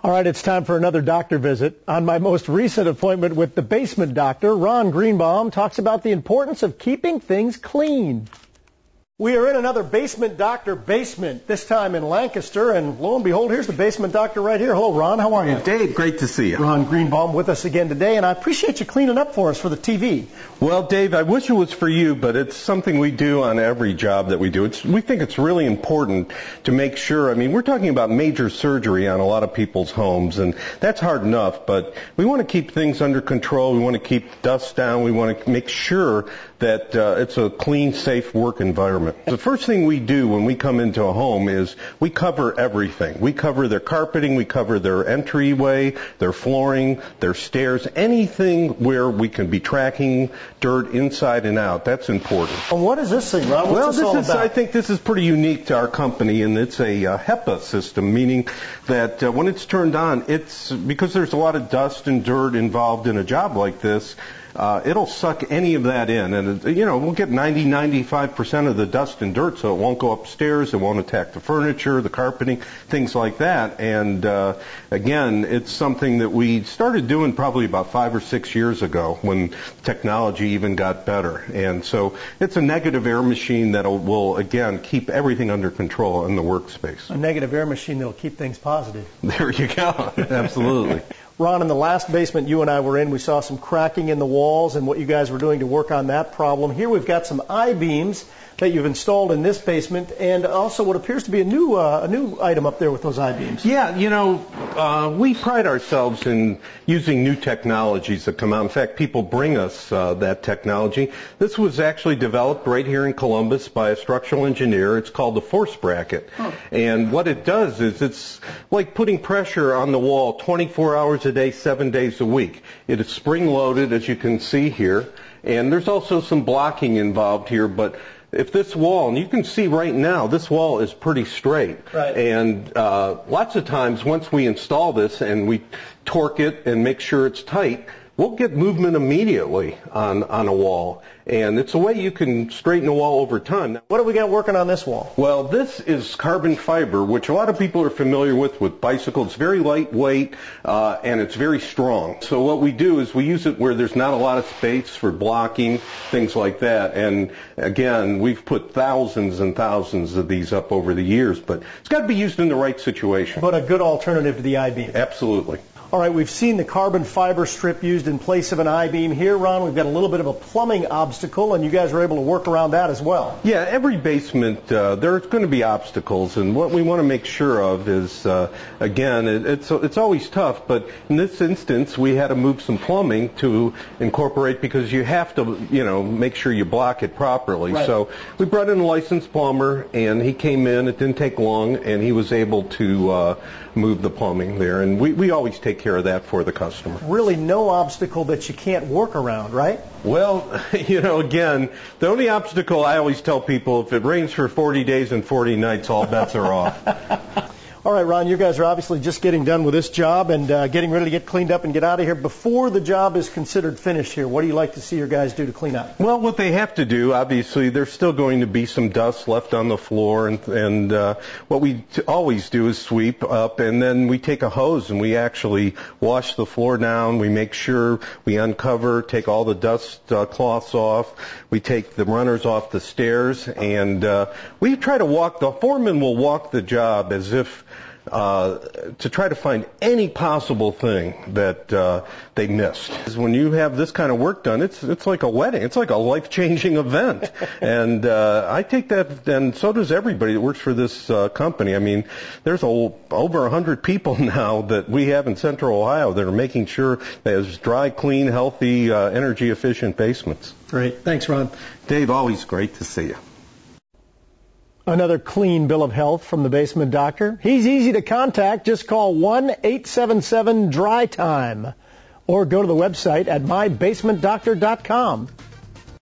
All right, it's time for another doctor visit. On my most recent appointment with the basement doctor, Ron Greenbaum talks about the importance of keeping things clean. We are in another basement doctor basement, this time in Lancaster, and lo and behold, here's the basement doctor right here. Hello, Ron. How are you? Dave, great to see you. Ron Greenbaum with us again today, and I appreciate you cleaning up for us for the TV. Well, Dave, I wish it was for you, but it's something we do on every job that we do. We think it's really important to make sure, we're talking about major surgery on a lot of people's homes, and that's hard enough, but we want to keep things under control. We want to keep dust down. We want to make sure that it's a clean, safe work environment. The first thing we do when we come into a home is we cover everything. We cover their carpeting, we cover their entryway, their flooring, their stairs, anything where we can be tracking dirt inside and out. That's important. Well, what is this thing, Ron? What's this all about? I think this is pretty unique to our company, and it's a HEPA system, meaning that when it's turned on, it's because there's a lot of dust and dirt involved in a job like this. It'll suck any of that in, and we'll get 95% of the dust and dirt, so it won't go upstairs, it won't attack the furniture, the carpeting, things like that. And again, it's something that we started doing probably about 5 or 6 years ago when technology even got better. And so it's a negative air machine that will again keep everything under control in the workspace. A negative air machine that'll keep things positive. There you go. Absolutely. Ron, in the last basement you and I were in, we saw some cracking in the walls and what you guys were doing to work on that problem. Here we've got some I-beams that you've installed in this basement, and also what appears to be a new item up there with those I-beams. Yeah, we pride ourselves in using new technologies that come out. In fact, people bring us that technology. This was actually developed right here in Columbus by a structural engineer. It's called the force bracket. Oh. And what it does is it's like putting pressure on the wall 24 hours a day, 7 days a week. It is spring-loaded, as you can see here, and there's also some blocking involved here, but if this wall, and you can see right now, this wall is pretty straight. Right. And lots of times once we install this and we torque it and make sure it's tight, we'll get movement immediately on a wall. And it's a way you can straighten a wall over time. What do we got working on this wall? Well, this is carbon fiber, which a lot of people are familiar with bicycles. It's very lightweight, and it's very strong. So what we do is we use it where there's not a lot of space for blocking, things like that. And again, we've put thousands and thousands of these up over the years, but it's got to be used in the right situation. But a good alternative to the I-beam. Absolutely. All right, we've seen the carbon fiber strip used in place of an I-beam. Here, Ron, we've got a little bit of a plumbing obstacle, and you guys are able to work around that as well. Yeah, every basement, there's going to be obstacles, and what we want to make sure of is, again, it's always tough, but in this instance, we had to move some plumbing to incorporate because you have to, make sure you block it properly. Right. So we brought in a licensed plumber, and he came in. It didn't take long, and he was able to move the plumbing there, and we always take care of that for the customer. Really no obstacle that you can't work around, right? Well, again, the only obstacle I always tell people, if it rains for 40 days and 40 nights, all bets are off. All right, Ron, you guys are obviously just getting done with this job and getting ready to get cleaned up and get out of here. Before the job is considered finished here, what do you like to see your guys do to clean up? Well, what they have to do, obviously, there's still going to be some dust left on the floor, and what we always do is sweep up, and then we take a hose and we actually wash the floor down. We make sure we uncover, take all the dust cloths off. We take the runners off the stairs, and we try to the foreman will walk the job as if to try to find any possible thing that they missed. When you have this kind of work done, it's like a wedding. It's like a life-changing event. And I take that, and so does everybody that works for this company. There's over 100 people now that we have in Central Ohio that are making sure there's dry, clean, healthy, energy-efficient basements. Great. Thanks, Ron. Dave, always great to see you. Another clean bill of health from the basement doctor. He's easy to contact. Just call 1-877-DRY-TIME or go to the website at mybasementdoctor.com.